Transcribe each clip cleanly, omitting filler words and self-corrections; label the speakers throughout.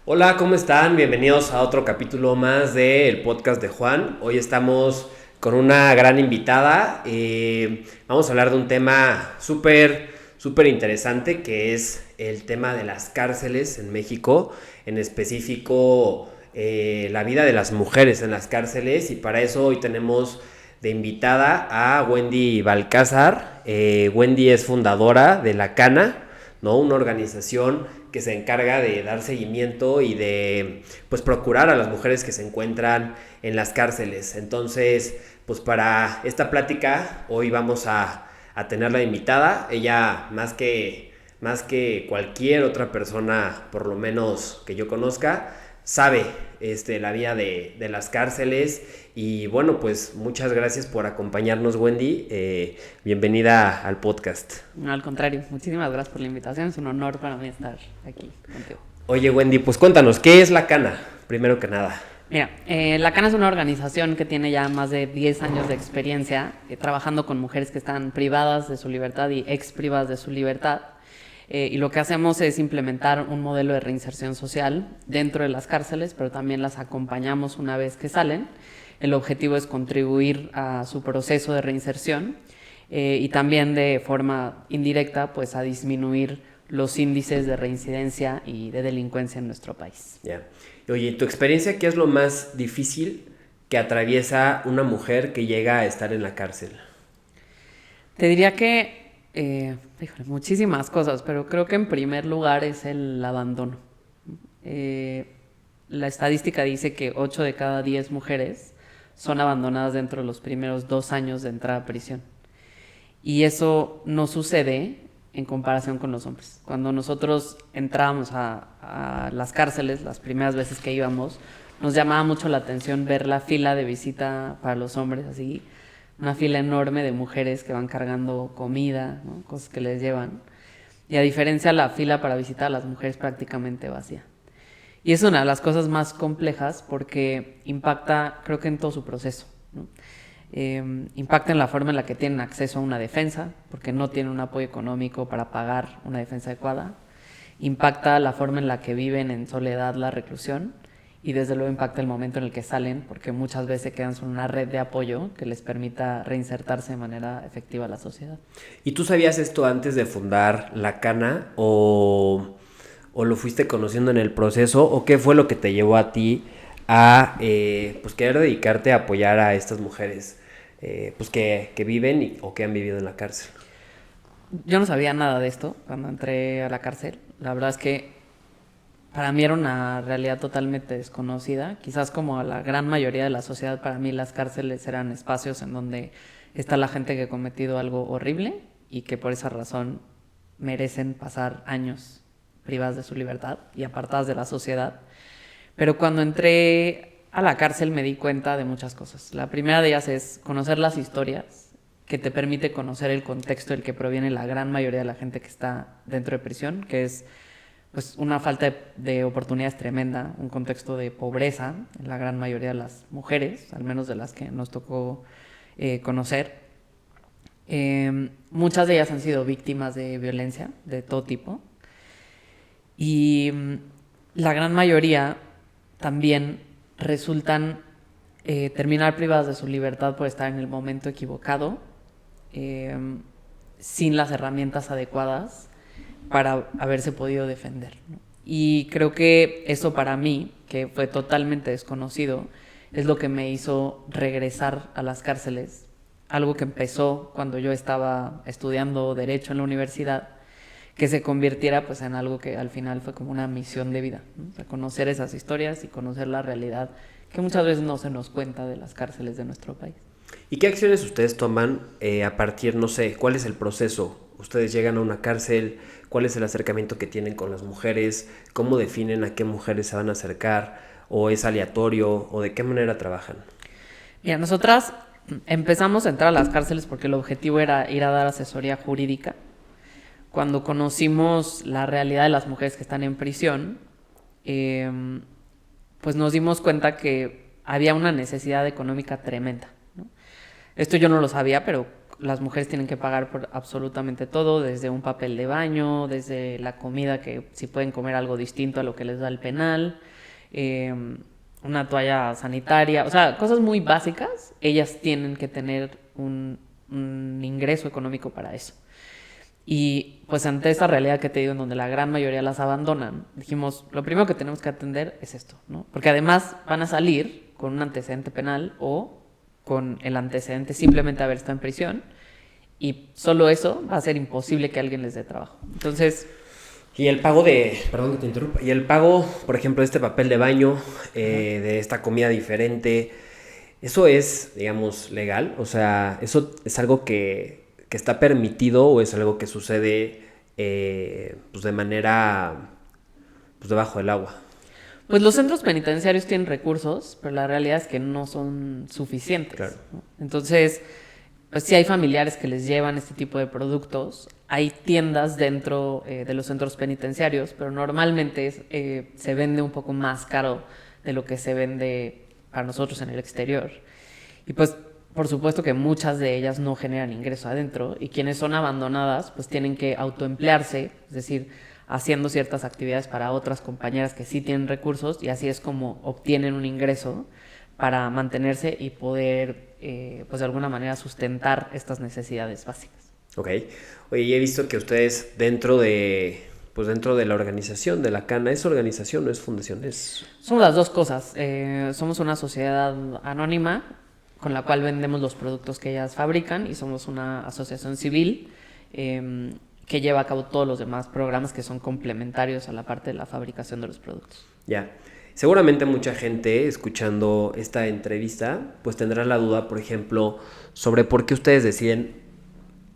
Speaker 1: Hola, ¿cómo están? Bienvenidos a otro capítulo más del podcast de Juan. Hoy estamos con una gran invitada. Vamos a hablar de un tema súper interesante que es el tema de las cárceles en México, en específico la vida de las mujeres en las cárceles, y para eso hoy tenemos de invitada a Wendy Balcázar. Wendy es fundadora de La Cana, ¿no? Una organización que se encarga de dar seguimiento y de pues procurar a las mujeres que se encuentran en las cárceles. Entonces, pues para esta plática hoy vamos a tenerla invitada. Ella más que cualquier otra persona, por lo menos que yo conozca, sabe la vida de las cárceles. Y bueno, pues muchas gracias por acompañarnos, Wendy. Bienvenida al podcast.
Speaker 2: No, al contrario, muchísimas gracias por la invitación. Es un honor para mí estar aquí contigo.
Speaker 1: Oye, Wendy, pues cuéntanos, ¿qué es La Cana? Primero que nada.
Speaker 2: Mira, La Cana es una organización que tiene ya más de 10 años de experiencia trabajando con mujeres que están privadas de su libertad y ex privadas de su libertad. Y lo que hacemos es implementar un modelo de reinserción social dentro de las cárceles, pero también las acompañamos una vez que salen. El objetivo es contribuir a su proceso de reinserción y también de forma indirecta pues a disminuir los índices de reincidencia y de delincuencia en nuestro país.
Speaker 1: Ya. Oye, ¿tu experiencia qué es lo más difícil que atraviesa una mujer que llega a estar en la cárcel?
Speaker 2: Te diría que, muchísimas cosas, pero creo que en primer lugar es el abandono. La estadística dice que 8 de cada 10 mujeres son abandonadas dentro de los primeros 2 años de entrada a prisión. Y eso no sucede en comparación con los hombres. Cuando nosotros entrábamos a las cárceles, las primeras veces que íbamos, nos llamaba mucho la atención ver la fila de visita para los hombres, así, una fila enorme de mujeres que van cargando comida, ¿no? Cosas que les llevan. Y a diferencia, la fila para visitar a las mujeres prácticamente vacía. Y es una de las cosas más complejas porque impacta, creo que en todo su proceso, ¿no? Impacta en la forma en la que tienen acceso a una defensa, porque no tienen un apoyo económico para pagar una defensa adecuada. Impacta la forma en la que viven en soledad la reclusión y desde luego impacta el momento en el que salen, porque muchas veces se quedan sin una red de apoyo que les permita reinsertarse de manera efectiva a la sociedad.
Speaker 1: ¿Y tú sabías esto antes de fundar La Cana o lo fuiste conociendo en el proceso, o qué fue lo que te llevó a ti a pues querer dedicarte a apoyar a estas mujeres pues que viven o que han vivido en la cárcel?
Speaker 2: Yo no sabía nada de esto cuando entré a la cárcel. La verdad es que para mí era una realidad totalmente desconocida. Quizás como a la gran mayoría de la sociedad, para mí las cárceles eran espacios en donde está la gente que ha cometido algo horrible y que por esa razón merecen pasar años privadas de su libertad y apartadas de la sociedad. Pero cuando entré a la cárcel me di cuenta de muchas cosas. La primera de ellas es conocer las historias, que te permite conocer el contexto del que proviene la gran mayoría de la gente que está dentro de prisión, que es pues una falta de oportunidades tremenda, un contexto de pobreza en la gran mayoría de las mujeres, al menos de las que nos tocó conocer. Muchas de ellas han sido víctimas de violencia de todo tipo y la gran mayoría también resultan terminar privadas de su libertad por estar en el momento equivocado, sin las herramientas adecuadas para haberse podido defender, ¿no? Y creo que eso para mí, que fue totalmente desconocido, es lo que me hizo regresar a las cárceles, algo que empezó cuando yo estaba estudiando Derecho en la universidad, que se convirtiera pues en algo que al final fue como una misión de vida, ¿no? O sea, conocer esas historias y conocer la realidad que muchas veces no se nos cuenta de las cárceles de nuestro país.
Speaker 1: ¿Y qué acciones ustedes toman a partir, no sé, cuál es el proceso? Ustedes llegan a una cárcel, ¿cuál es el acercamiento que tienen con las mujeres? ¿Cómo definen a qué mujeres se van a acercar? ¿O es aleatorio? ¿O de qué manera trabajan?
Speaker 2: Mira, nosotras empezamos a entrar a las cárceles porque el objetivo era ir a dar asesoría jurídica. Cuando conocimos la realidad de las mujeres que están en prisión, pues nos dimos cuenta que había una necesidad económica tremenda, ¿no? Esto yo no lo sabía, pero las mujeres tienen que pagar por absolutamente todo, desde un papel de baño, desde la comida, que si pueden comer algo distinto a lo que les da el penal, una toalla sanitaria, o sea, cosas muy básicas. Ellas tienen que tener un ingreso económico para eso. Y pues ante esta realidad que te digo, en donde la gran mayoría las abandonan, dijimos, lo primero que tenemos que atender es esto, ¿no? Porque además van a salir con un antecedente penal o con el antecedente simplemente haber estado en prisión, y solo eso va a ser imposible que alguien les dé trabajo. Entonces...
Speaker 1: Y el pago perdón que te interrumpa, y el pago, por ejemplo, de este papel de baño, de esta comida diferente, ¿eso es, digamos, legal? O sea, ¿eso es algo que está permitido o es algo que sucede pues de manera pues debajo del agua?
Speaker 2: Pues los centros penitenciarios tienen recursos, pero la realidad es que no son suficientes.
Speaker 1: Claro.
Speaker 2: ¿No? Entonces, pues sí hay familiares que les llevan este tipo de productos. Hay tiendas dentro de los centros penitenciarios, pero normalmente se vende un poco más caro de lo que se vende para nosotros en el exterior. Y pues, por supuesto que muchas de ellas no generan ingreso adentro, y quienes son abandonadas pues tienen que autoemplearse, es decir, haciendo ciertas actividades para otras compañeras que sí tienen recursos, y así es como obtienen un ingreso para mantenerse y poder, pues de alguna manera, sustentar estas necesidades básicas.
Speaker 1: Ok. Oye, y he visto que ustedes dentro de la organización de la Cana, ¿es organización o es fundación?
Speaker 2: Somos las dos cosas. Somos una sociedad anónima con la cual vendemos los productos que ellas fabrican, y somos una asociación civil que lleva a cabo todos los demás programas que son complementarios a la parte de la fabricación de los productos.
Speaker 1: Ya. Seguramente mucha gente escuchando esta entrevista pues tendrá la duda, por ejemplo, sobre por qué ustedes deciden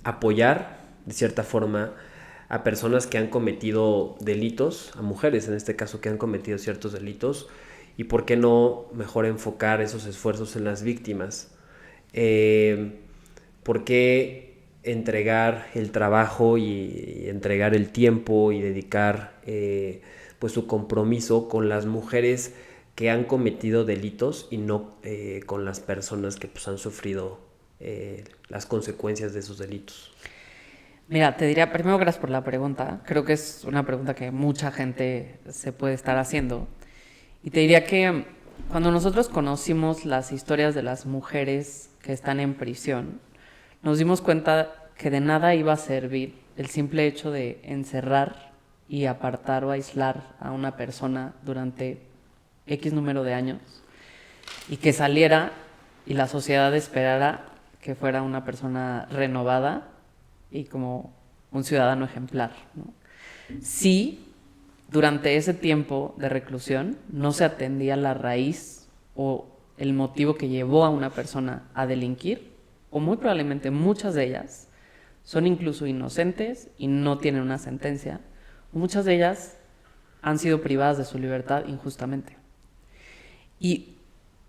Speaker 1: apoyar de cierta forma a personas que han cometido delitos, a mujeres en este caso que han cometido ciertos delitos, y por qué no mejor enfocar esos esfuerzos en las víctimas. ¿Por qué entregar el trabajo y entregar el tiempo y dedicar pues su compromiso con las mujeres que han cometido delitos y no con las personas que pues han sufrido las consecuencias de esos delitos?
Speaker 2: Mira, te diría, primero, gracias por la pregunta. Creo que es una pregunta que mucha gente se puede estar haciendo. Y te diría que cuando nosotros conocimos las historias de las mujeres que están en prisión, nos dimos cuenta que de nada iba a servir el simple hecho de encerrar y apartar o aislar a una persona durante X número de años, y que saliera y la sociedad esperara que fuera una persona renovada y como un ciudadano ejemplar, ¿no? Si durante ese tiempo de reclusión no se atendía la raíz o el motivo que llevó a una persona a delinquir, o muy probablemente muchas de ellas son incluso inocentes y no tienen una sentencia, o muchas de ellas han sido privadas de su libertad injustamente. Y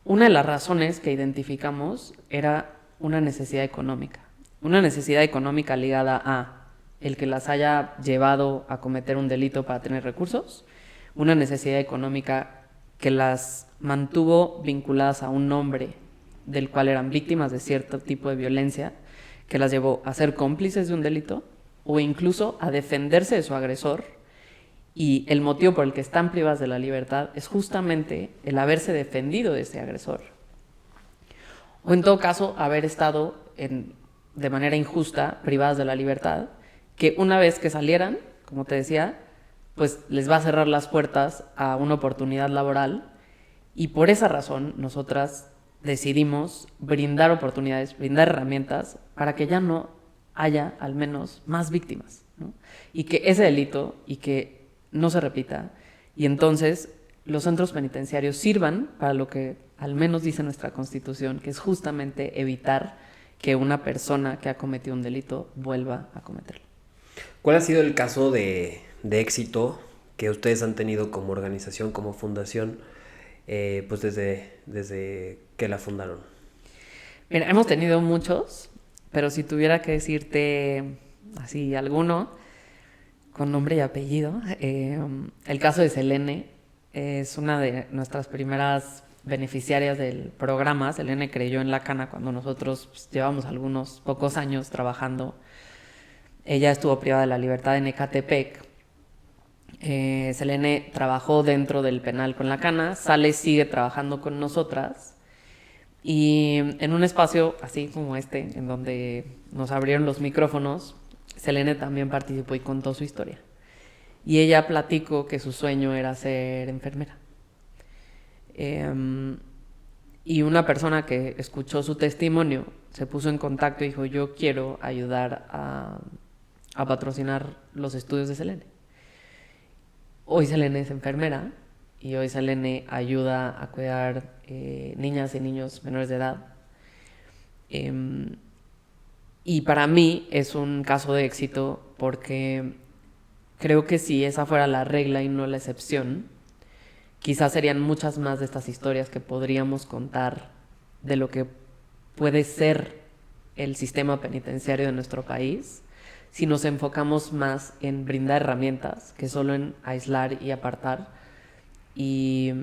Speaker 2: una de las razones que identificamos era una necesidad económica ligada a el que las haya llevado a cometer un delito para tener recursos, una necesidad económica que las mantuvo vinculadas a un hombre del cual eran víctimas de cierto tipo de violencia, que las llevó a ser cómplices de un delito o incluso a defenderse de su agresor, y el motivo por el que están privadas de la libertad es justamente el haberse defendido de ese agresor, o en todo caso haber estado de manera injusta privadas de la libertad, que una vez que salieran, como te decía, pues les va a cerrar las puertas a una oportunidad laboral. Y por esa razón nosotras decidimos brindar oportunidades, brindar herramientas para que ya no haya al menos más víctimas, ¿no? Y que ese delito y que no se repita, y entonces los centros penitenciarios sirvan para lo que al menos dice nuestra Constitución, que es justamente evitar que una persona que ha cometido un delito vuelva a cometerlo.
Speaker 1: ¿Cuál ha sido el caso de éxito que ustedes han tenido como organización, como fundación, pues desde que la fundaron?
Speaker 2: Mira, hemos tenido muchos, pero si tuviera que decirte así alguno, con nombre y apellido, el caso de Selene es una de nuestras primeras beneficiarias del programa. Selene creyó en la cana cuando nosotros pues, llevamos algunos pocos años trabajando. Ella estuvo privada de la libertad en Ecatepec. Selene trabajó dentro del penal con la cana, sale, sigue trabajando con nosotras. Y en un espacio así como este, en donde nos abrieron los micrófonos, Selene también participó y contó su historia. Y ella platicó que su sueño era ser enfermera. Y una persona que escuchó su testimonio se puso en contacto y dijo, yo quiero ayudar a patrocinar los estudios de Selene. Hoy Selene es enfermera y hoy Selene ayuda a cuidar niñas y niños menores de edad. Y para mí es un caso de éxito porque creo que si esa fuera la regla y no la excepción, quizás serían muchas más de estas historias que podríamos contar de lo que puede ser el sistema penitenciario de nuestro país si nos enfocamos más en brindar herramientas que solo en aislar y apartar, y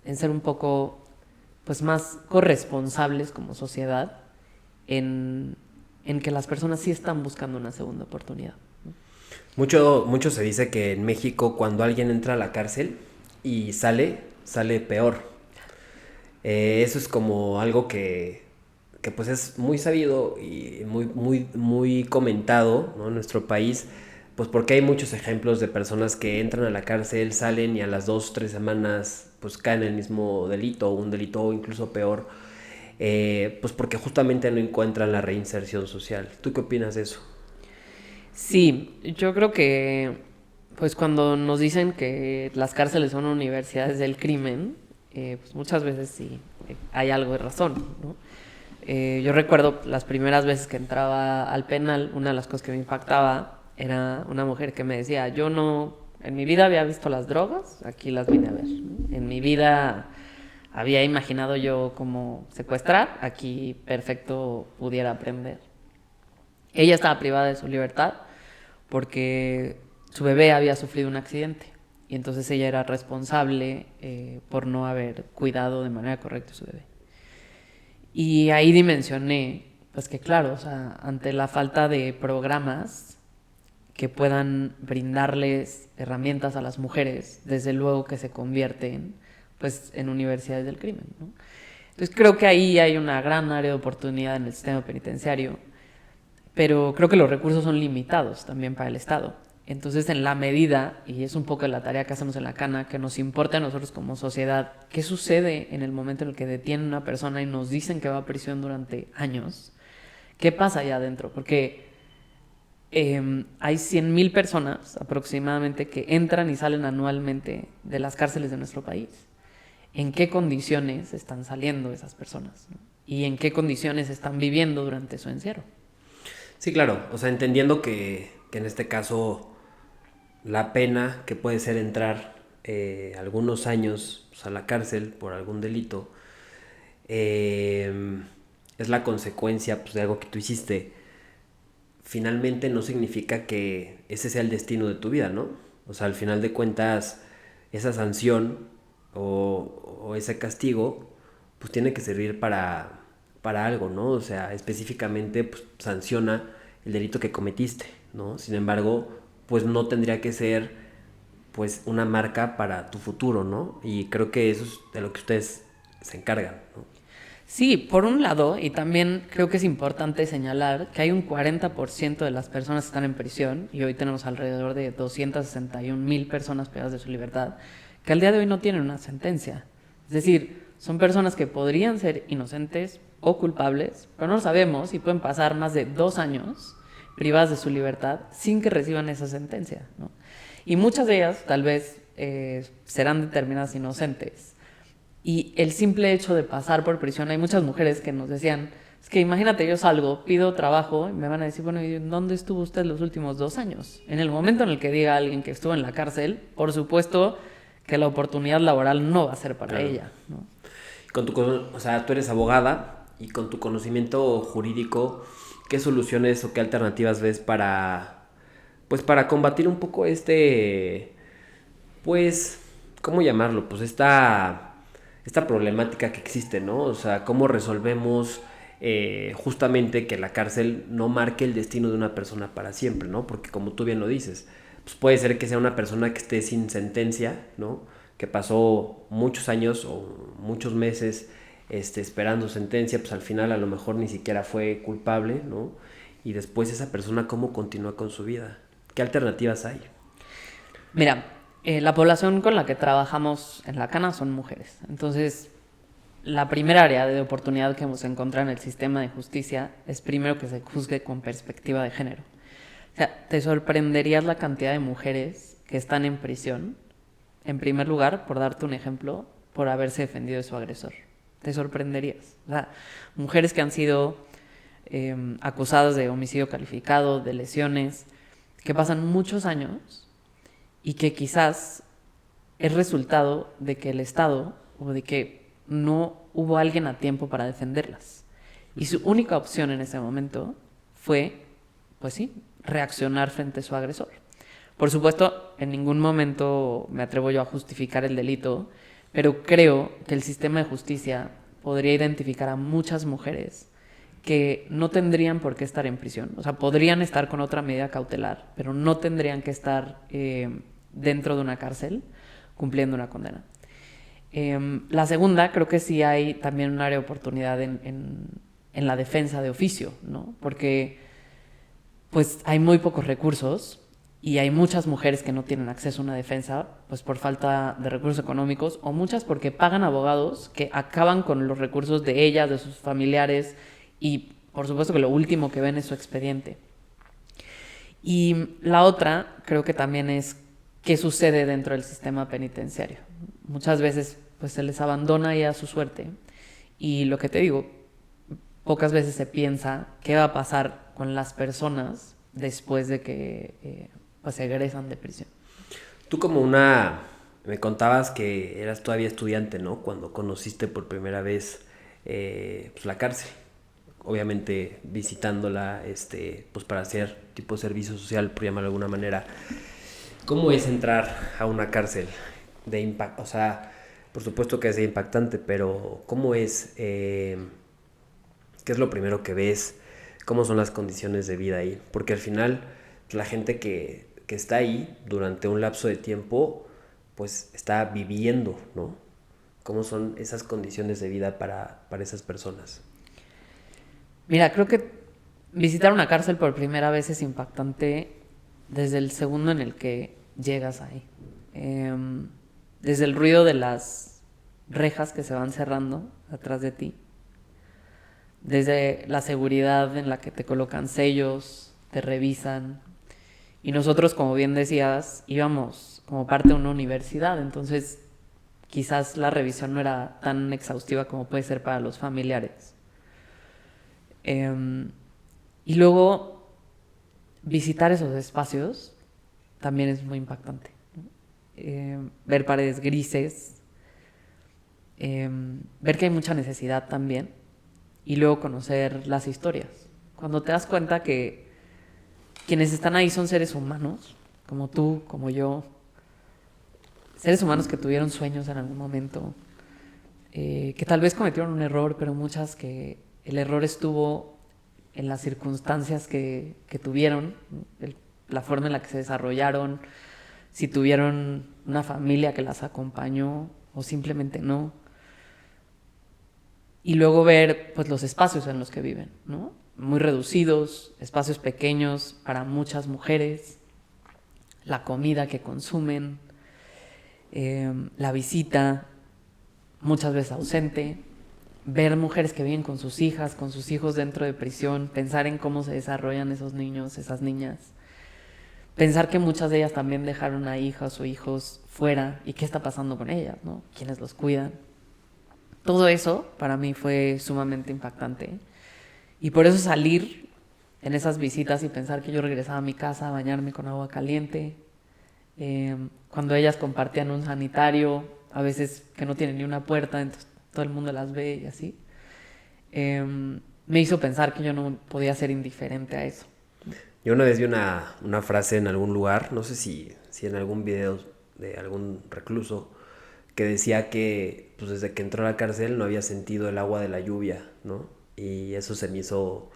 Speaker 2: en ser un poco pues más corresponsables como sociedad en que las personas sí están buscando una segunda oportunidad.
Speaker 1: Mucho se dice que en México cuando alguien entra a la cárcel y sale peor. Eso es como algo que pues es muy sabido y muy comentado, ¿no? En nuestro país, pues porque hay muchos ejemplos de personas que entran a la cárcel, salen y a las 2 o 3 semanas pues caen en el mismo delito o un delito incluso peor, pues porque justamente no encuentran la reinserción social. ¿Tú qué opinas de eso?
Speaker 2: Sí, yo creo que pues cuando nos dicen que las cárceles son universidades del crimen, pues muchas veces sí hay algo de razón, ¿no? Yo recuerdo las primeras veces que entraba al penal, una de las cosas que me impactaba era una mujer que me decía, yo no, en mi vida había visto las drogas, aquí las vine a ver, ¿no? En mi vida había imaginado yo cómo secuestrar, aquí perfecto pudiera aprender. Ella estaba privada de su libertad porque su bebé había sufrido un accidente y entonces ella era responsable por no haber cuidado de manera correcta a su bebé. Y ahí dimensioné, pues que claro, o sea, ante la falta de programas que puedan brindarles herramientas a las mujeres, desde luego que se convierten pues en universidades del crimen, ¿no? Entonces creo que ahí hay una gran área de oportunidad en el sistema penitenciario, pero creo que los recursos son limitados también para el Estado. Entonces, en la medida, y es un poco la tarea que hacemos en la Cana, que nos importa a nosotros como sociedad, ¿qué sucede en el momento en el que detienen a una persona y nos dicen que va a prisión durante años? ¿Qué pasa allá adentro? Porque hay 100,000 personas aproximadamente que entran y salen anualmente de las cárceles de nuestro país. ¿En qué condiciones están saliendo esas personas, ¿no? ¿Y en qué condiciones están viviendo durante su encierro?
Speaker 1: Sí, claro, o sea, entendiendo que en este caso la pena que puede ser entrar algunos años pues, a la cárcel por algún delito es la consecuencia pues, de algo que tú hiciste. Finalmente no significa que ese sea el destino de tu vida, ¿no? O sea, al final de cuentas, esa sanción o ese castigo, pues tiene que servir para algo, ¿no? O sea, específicamente pues, sanciona el delito que cometiste, ¿no? Sin embargo, pues no tendría que ser pues una marca para tu futuro, ¿no? Y creo que eso es de lo que ustedes se encargan, ¿no?
Speaker 2: Sí, por un lado, y también creo que es importante señalar que hay un 40% de las personas que están en prisión, y hoy tenemos alrededor de 261,000 personas privadas de su libertad, que al día de hoy no tienen una sentencia. Es decir, son personas que podrían ser inocentes o culpables, pero no lo sabemos y pueden pasar más de 2 años privadas de su libertad sin que reciban esa sentencia, ¿no? Y muchas de ellas tal vez serán determinadas inocentes. Y el simple hecho de pasar por prisión, hay muchas mujeres que nos decían, es que imagínate, yo salgo, pido trabajo y me van a decir, bueno, ¿y dónde estuvo usted los últimos 2 años? En el momento en el que diga a alguien que estuvo en la cárcel, por supuesto que la oportunidad laboral no va a ser para ella, ¿no?
Speaker 1: O sea, tú eres abogada y con tu conocimiento jurídico, ¿qué soluciones o qué alternativas ves pues para combatir un poco pues, ¿cómo llamarlo? Pues esta problemática que existe, ¿no? O sea, cómo resolvemos justamente que la cárcel no marque el destino de una persona para siempre, ¿no? Porque como tú bien lo dices, pues puede ser que sea una persona que esté sin sentencia, ¿no? Que pasó muchos años o muchos meses esperando sentencia, pues al final a lo mejor ni siquiera fue culpable, ¿no? Y después esa persona cómo continúa con su vida. ¿Qué alternativas hay?
Speaker 2: Mira, la población con la que trabajamos en la cana son mujeres. Entonces, la primera área de oportunidad que hemos encontrado en el sistema de justicia es primero que se juzgue con perspectiva de género. O sea, te sorprenderías la cantidad de mujeres que están en prisión, en primer lugar, por darte un ejemplo, por haberse defendido de su agresor. Te sorprenderías. O sea, mujeres que han sido acusadas de homicidio calificado, de lesiones, que pasan muchos años y que quizás es resultado de que el Estado o de que no hubo alguien a tiempo para defenderlas. Y su única opción en ese momento fue, pues sí, reaccionar frente a su agresor. Por supuesto, en ningún momento me atrevo yo a justificar el delito, pero creo que el sistema de justicia podría identificar a muchas mujeres que no tendrían por qué estar en prisión. O sea, podrían estar con otra medida cautelar, pero no tendrían que estar dentro de una cárcel cumpliendo una condena. La segunda, creo que sí hay también un área de oportunidad en la defensa de oficio, ¿no? Porque pues hay muy pocos recursos y hay muchas mujeres que no tienen acceso a una defensa pues por falta de recursos económicos o muchas porque pagan abogados que acaban con los recursos de ellas, de sus familiares y por supuesto que lo último que ven es su expediente. Y la otra creo que también es qué sucede dentro del sistema penitenciario. Muchas veces pues se les abandona ya a su suerte y lo que te digo, pocas veces se piensa qué va a pasar con las personas después de que pues se egresan de prisión.
Speaker 1: Tú me contabas que eras todavía estudiante, ¿no? Cuando conociste por primera vez pues la cárcel. Obviamente visitándola, pues para hacer tipo servicio social, por llamarlo de alguna manera. ¿Cómo es entrar a una cárcel de impacto? O sea, por supuesto que es impactante, pero ¿cómo es? ¿Qué es lo primero que ves? ¿Cómo son las condiciones de vida ahí? Porque al final la gente que está ahí durante un lapso de tiempo, pues está viviendo, ¿no? ¿Cómo son esas condiciones de vida para esas personas?
Speaker 2: Mira, creo que visitar una cárcel por primera vez es impactante desde el segundo en el que llegas ahí. Desde el ruido de las rejas que se van cerrando atrás de ti, desde la seguridad en la que te colocan sellos, te revisan. Y nosotros, como bien decías, íbamos como parte de una universidad, entonces quizás la revisión no era tan exhaustiva como puede ser para los familiares. Y luego visitar esos espacios también es muy impactante. Ver paredes grises, ver que hay mucha necesidad también y luego conocer las historias. Cuando te das cuenta que quienes están ahí son seres humanos, como tú, como yo, seres humanos que tuvieron sueños en algún momento, que tal vez cometieron un error, pero muchas que el error estuvo en las circunstancias que tuvieron, la forma en la que se desarrollaron, si tuvieron una familia que las acompañó o simplemente no. Y luego ver pues los espacios en los que viven, ¿no? Muy reducidos, espacios pequeños para muchas mujeres, la comida que consumen, la visita, muchas veces ausente, ver mujeres que viven con sus hijas, con sus hijos dentro de prisión, pensar en cómo se desarrollan esos niños, esas niñas, pensar que muchas de ellas también dejaron a hijas o hijos fuera y qué está pasando con ellas, ¿no? ¿Quiénes los cuidan? Todo eso para mí fue sumamente impactante y por eso salir en esas visitas y pensar que yo regresaba a mi casa a bañarme con agua caliente, cuando ellas compartían un sanitario, a veces que no tienen ni una puerta, entonces todo el mundo las ve y así, me hizo pensar que yo no podía ser indiferente a eso.
Speaker 1: Yo una vez vi una frase en algún lugar, no sé si en algún video de algún recluso, que decía que pues desde que entró a la cárcel no había sentido el agua de la lluvia, ¿no? Y eso se me hizo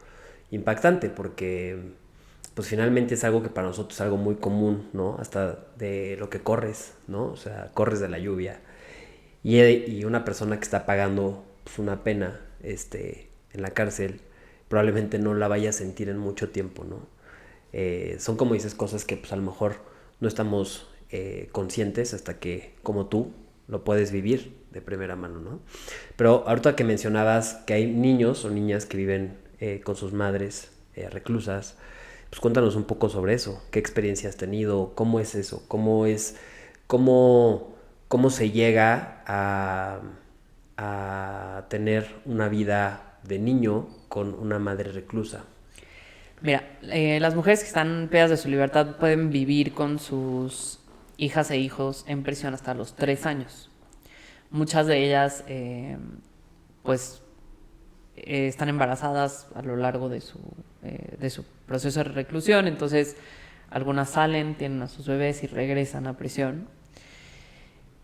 Speaker 1: impactante porque pues finalmente es algo que para nosotros es algo muy común, ¿no? Hasta de lo que corres, ¿no? O sea, corres de la lluvia. Y una persona que está pagando pues, una pena en la cárcel probablemente no la vaya a sentir en mucho tiempo, ¿no? Son como dices cosas que pues a lo mejor no estamos conscientes hasta que como tú lo puedes vivir de primera mano, ¿no? Pero ahorita que mencionabas que hay niños o niñas que viven con sus madres reclusas, pues cuéntanos un poco sobre eso. ¿Qué experiencia has tenido? ¿Cómo es eso? Cómo, cómo se llega a tener una vida de niño con una madre reclusa?
Speaker 2: Mira, las mujeres que están privadas de su libertad pueden vivir con sus hijas e hijos en prisión hasta los 3 años. Muchas de ellas, pues, están embarazadas a lo largo de su proceso de reclusión, entonces algunas salen, tienen a sus bebés y regresan a prisión.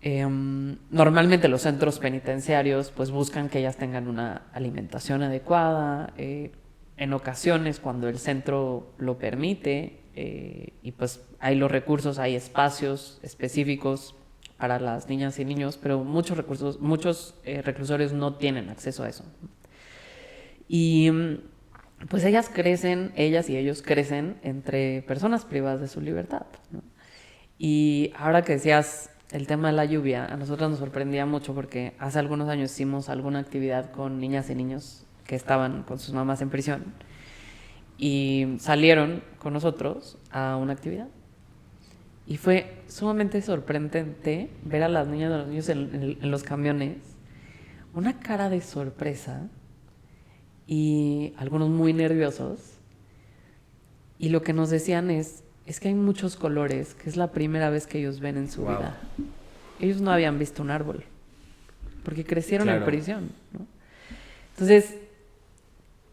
Speaker 2: Normalmente los centros penitenciarios pues buscan que ellas tengan una alimentación adecuada, en ocasiones cuando el centro lo permite, y pues hay los recursos, hay espacios específicos para las niñas y niños, pero muchos reclusorios no tienen acceso a eso. Y pues ellas y ellos crecen entre personas privadas de su libertad, ¿no? Y ahora que decías el tema de la lluvia, a nosotros nos sorprendía mucho porque hace algunos años hicimos alguna actividad con niñas y niños que estaban con sus mamás en prisión y salieron con nosotros a una actividad. Y fue sumamente sorprendente ver a las niñas y a los niños en los camiones, una cara de sorpresa y algunos muy nerviosos. Y lo que nos decían es que hay muchos colores, que es la primera vez que ellos ven en su vida. Ellos no habían visto un árbol, porque crecieron en prisión, ¿no? Entonces,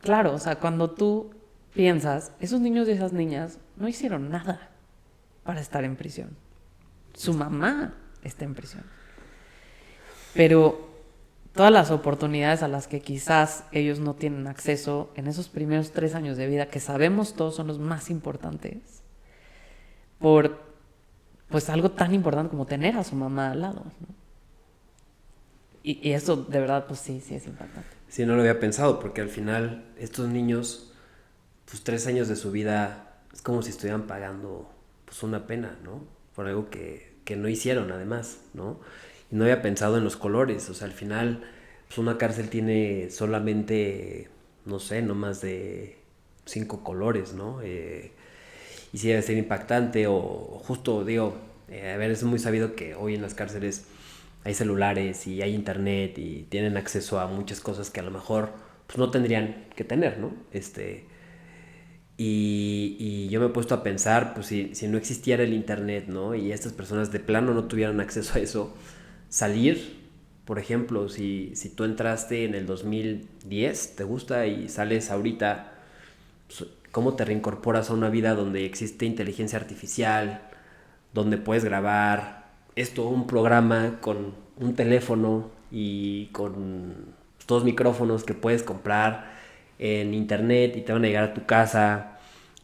Speaker 2: claro, o sea, cuando tú piensas, esos niños y esas niñas no hicieron nada para estar en prisión. Su mamá está en prisión. Pero todas las oportunidades a las que quizás ellos no tienen acceso en esos primeros 3 años de vida, que sabemos todos son los más importantes, por pues algo tan importante como tener a su mamá al lado, ¿no? Y eso de verdad pues sí es impactante.
Speaker 1: Sí, no lo había pensado porque al final estos niños, pues 3 años de su vida es como si estuvieran pagando pues una pena, ¿no? Por algo que no hicieron además, ¿no? Y no había pensado en los colores, o sea, al final pues una cárcel tiene solamente, no sé, no más de 5 colores, ¿no? Y sí debe ser impactante o justo, digo, a ver, es muy sabido que hoy en las cárceles hay celulares y hay internet y tienen acceso a muchas cosas que a lo mejor pues no tendrían que tener, ¿no? Y yo me he puesto a pensar, pues si no existiera el internet, ¿no? Y estas personas de plano no tuvieran acceso a eso, salir, por ejemplo, si tú entraste en el 2010, te gusta y sales ahorita, pues, ¿cómo te reincorporas a una vida donde existe inteligencia artificial, donde puedes grabar esto, un programa con un teléfono y con 2 micrófonos que puedes comprar en internet y te van a llegar a tu casa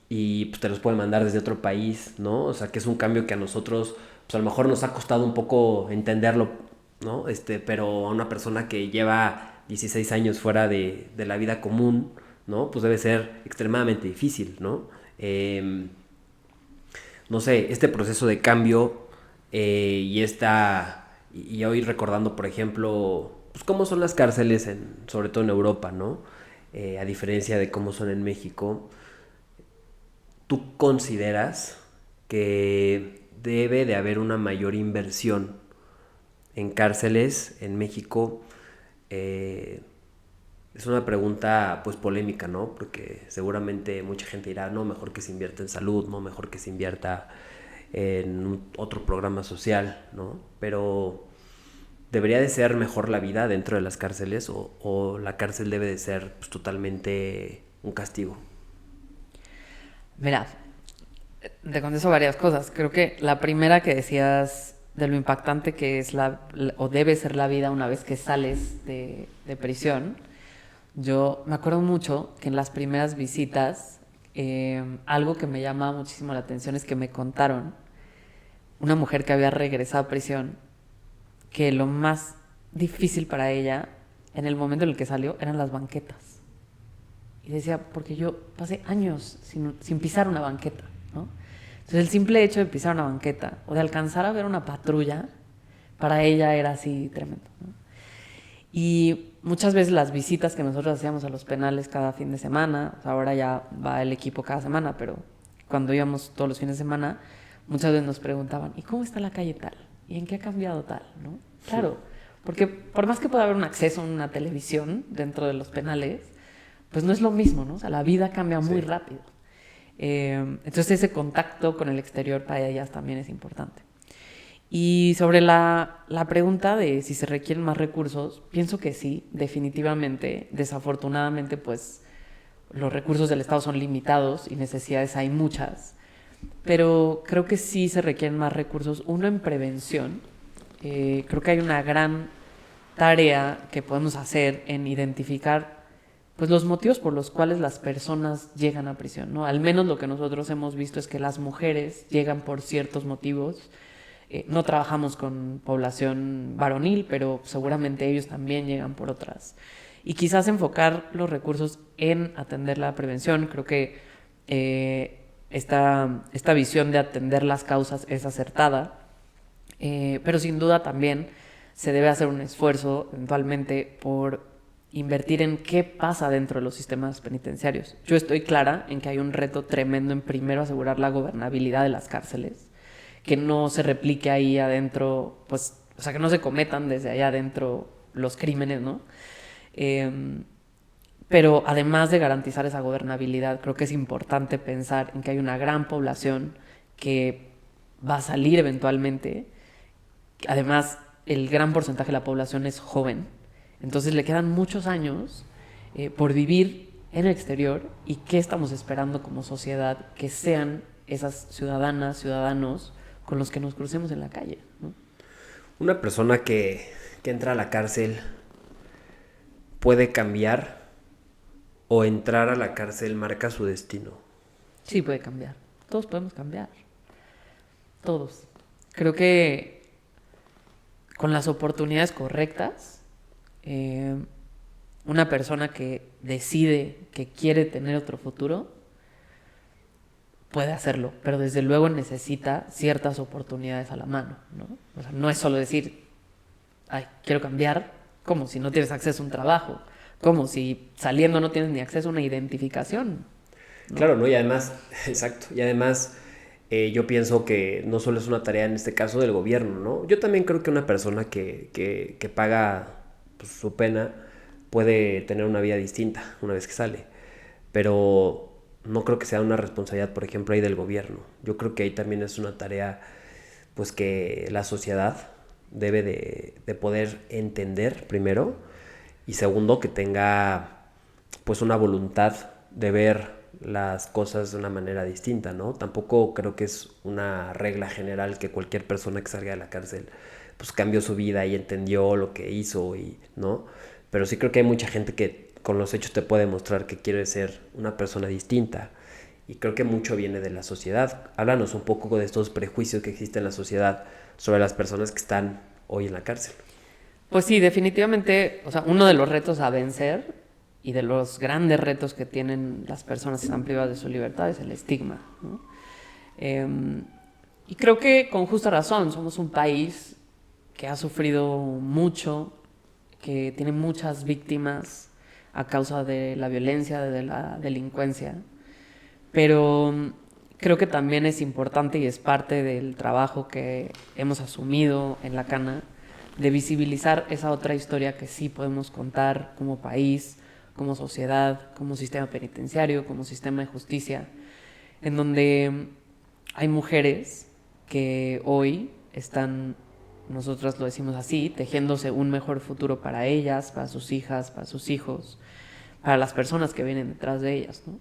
Speaker 1: y pues te los pueden mandar desde otro país, ¿no? O sea, que es un cambio que a nosotros pues a lo mejor nos ha costado un poco entenderlo, ¿no? Pero a una persona que lleva 16 años fuera de la vida común, ¿no? Pues debe ser extremadamente difícil, ¿no? No sé, este proceso de cambio y hoy recordando, por ejemplo, pues cómo son las cárceles, sobre todo en Europa, ¿no? A diferencia de cómo son en México, ¿tú consideras que debe de haber una mayor inversión en cárceles en México? Es una pregunta pues polémica, ¿no? Porque seguramente mucha gente dirá, no, mejor que se invierta en salud, no, mejor que se invierta en otro programa social, ¿no? Pero ¿debería de ser mejor la vida dentro de las cárceles o la cárcel debe de ser pues, totalmente un castigo?
Speaker 2: Mira, te contesto varias cosas. Creo que la primera que decías de lo impactante que es o debe ser la vida una vez que sales de prisión, yo me acuerdo mucho que en las primeras visitas, algo que me llamaba muchísimo la atención es que me contaron una mujer que había regresado a prisión, que lo más difícil para ella en el momento en el que salió eran las banquetas. Y decía, porque yo pasé años sin pisar una banqueta, ¿no? Entonces el simple hecho de pisar una banqueta o de alcanzar a ver una patrulla, para ella era así tremendo, ¿no? Y muchas veces las visitas que nosotros hacíamos a los penales cada fin de semana, o sea, ahora ya va el equipo cada semana, pero cuando íbamos todos los fines de semana, muchas veces nos preguntaban, ¿y cómo está la calle tal? ¿Y en qué ha cambiado tal? ¿No? Claro, porque por más que pueda haber un acceso a una televisión dentro de los penales, pues no es lo mismo, ¿no? O sea, la vida cambia muy rápido. Entonces ese contacto con el exterior para ellas también es importante. Y sobre la pregunta de si se requieren más recursos, pienso que sí, definitivamente. Desafortunadamente, pues los recursos del Estado son limitados y necesidades hay muchas, pero creo que sí se requieren más recursos. Uno, en prevención. Creo que hay una gran tarea que podemos hacer en identificar pues los motivos por los cuales las personas llegan a prisión, ¿no? Al menos lo que nosotros hemos visto es que las mujeres llegan por ciertos motivos. No trabajamos con población varonil, pero seguramente ellos también llegan por otras. Y quizás enfocar los recursos en atender la prevención. Creo que esta visión de atender las causas es acertada, pero sin duda también se debe hacer un esfuerzo eventualmente por invertir en qué pasa dentro de los sistemas penitenciarios. Yo estoy clara en que hay un reto tremendo en primero asegurar la gobernabilidad de las cárceles, que no se replique ahí adentro, pues, o sea, que no se cometan desde allá adentro los crímenes, ¿no? Pero además de garantizar esa gobernabilidad, creo que es importante pensar en que hay una gran población que va a salir eventualmente. Además, el gran porcentaje de la población es joven, entonces le quedan muchos años por vivir en el exterior. ¿Y qué estamos esperando como sociedad? Que sean esas ciudadanas, ciudadanos con los que nos crucemos en la calle, ¿no?
Speaker 1: Una persona que entra a la cárcel puede cambiar, o entrar a la cárcel marca su destino.
Speaker 2: Sí, puede cambiar. Todos podemos cambiar. Todos. Creo que con las oportunidades correctas, una persona que decide que quiere tener otro futuro puede hacerlo, pero desde luego necesita ciertas oportunidades a la mano, ¿no? O sea, no es solo decir, ay, quiero cambiar, como si no tienes acceso a un trabajo, como si saliendo no tienes ni acceso a una identificación, ¿no?
Speaker 1: Claro, ¿no? Y además, exacto, y además yo pienso que no solo es una tarea en este caso del gobierno, ¿no? Yo también creo que una persona que paga pues, su pena puede tener una vida distinta una vez que sale, pero no creo que sea una responsabilidad, por ejemplo, ahí del gobierno. Yo creo que ahí también es una tarea pues que la sociedad debe de poder entender primero, y segundo, que tenga pues una voluntad de ver las cosas de una manera distinta, ¿no? Tampoco creo que es una regla general que cualquier persona que salga de la cárcel pues cambió su vida y entendió lo que hizo, y ¿no? Pero sí creo que hay mucha gente que con los hechos te puede mostrar que quiere ser una persona distinta, y creo que mucho viene de la sociedad. Háblanos un poco de estos prejuicios que existen en la sociedad sobre las personas que están hoy en la cárcel.
Speaker 2: Pues sí, definitivamente, o sea, uno de los retos a vencer y de los grandes retos que tienen las personas que están privadas de su libertad es el estigma, ¿no? Y creo que con justa razón, somos un país que ha sufrido mucho, que tiene muchas víctimas a causa de la violencia, de la delincuencia, pero creo que también es importante y es parte del trabajo que hemos asumido en la Cana de visibilizar esa otra historia que sí podemos contar como país, como sociedad, como sistema penitenciario, como sistema de justicia, en donde hay mujeres que hoy están, nosotras lo decimos así, tejiéndose un mejor futuro para ellas, para sus hijas, para sus hijos, para las personas que vienen detrás de ellas, ¿no?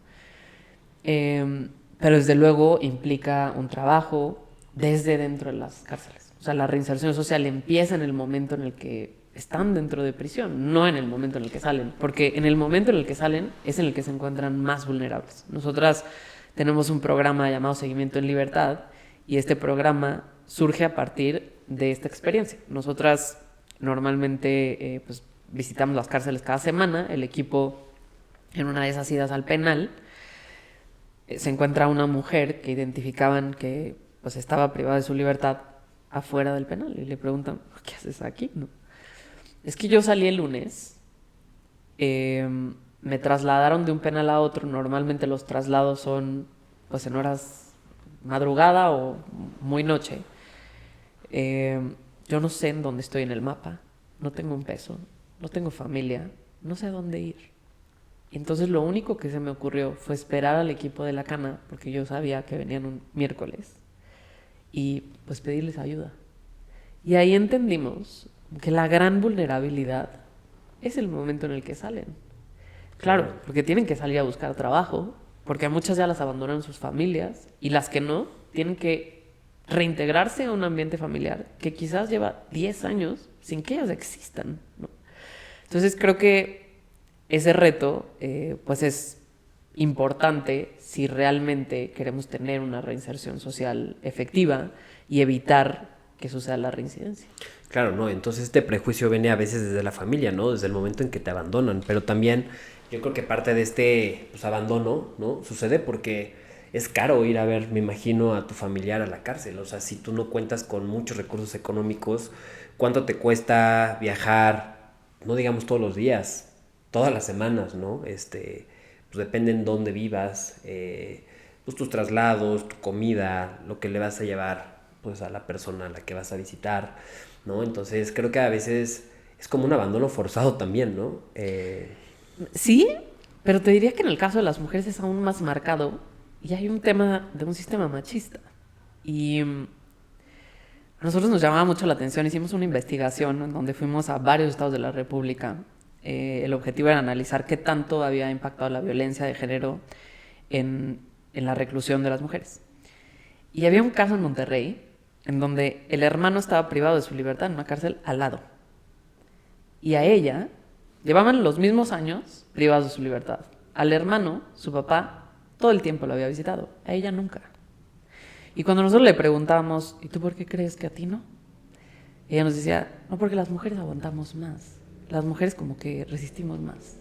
Speaker 2: Pero desde luego implica un trabajo desde dentro de las cárceles. O sea, la reinserción social empieza en el momento en el que están dentro de prisión, no en el momento en el que salen, porque en el momento en el que salen es en el que se encuentran más vulnerables. Nosotras tenemos un programa llamado Seguimiento en Libertad y este programa surge a partir de esta experiencia. Nosotras normalmente pues, visitamos las cárceles cada semana, el equipo en una de esas idas al penal se encuentra una mujer que identificaban que pues, estaba privada de su libertad afuera del penal y le preguntan, ¿qué haces aquí? ¿No? Es que yo salí el lunes, me trasladaron de un penal a otro, normalmente los traslados son pues en horas madrugada o muy noche. Yo no sé en dónde estoy en el mapa, no tengo un peso, no tengo familia, no sé a dónde ir. Y entonces lo único que se me ocurrió fue esperar al equipo de la cana, porque yo sabía que venían un miércoles, y pues pedirles ayuda. Y ahí entendimos que la gran vulnerabilidad es el momento en el que salen. Claro, porque tienen que salir a buscar trabajo, porque a muchas ya las abandonan sus familias, y las que no, tienen que reintegrarse a un ambiente familiar que quizás lleva 10 años sin que ellas existan, ¿no? Entonces creo que ese reto pues es importante si realmente queremos tener una reinserción social efectiva y evitar que suceda la reincidencia.
Speaker 1: Claro, no, entonces este prejuicio viene a veces desde la familia, ¿no? Desde el momento en que te abandonan, pero también yo creo que parte de este pues, abandono, ¿no? Sucede porque es caro ir a ver, me imagino, a tu familiar a la cárcel. O sea, si tú no cuentas con muchos recursos económicos, ¿cuánto te cuesta viajar? No digamos todos los días, todas las semanas, ¿no? Pues depende en dónde vivas, pues tus traslados, tu comida, lo que le vas a llevar pues a la persona a la que vas a visitar, ¿no? Entonces creo que a veces es como un abandono forzado también, ¿no?
Speaker 2: Sí, pero te diría que en el caso de las mujeres es aún más marcado y hay un tema de un sistema machista. Y a nosotros nos llamaba mucho la atención, hicimos una investigación en donde fuimos a varios estados de la República. El objetivo era analizar qué tanto había impactado la violencia de género en la reclusión de las mujeres. Y había un caso en Monterrey en donde el hermano estaba privado de su libertad en una cárcel al lado. Y a ella llevaban los mismos años privados de su libertad. Al hermano, su papá, todo el tiempo lo había visitado. A ella nunca. Y cuando nosotros le preguntábamos, ¿y tú por qué crees que a ti no? Ella nos decía, no, porque las mujeres aguantamos más. Las mujeres como que resistimos más.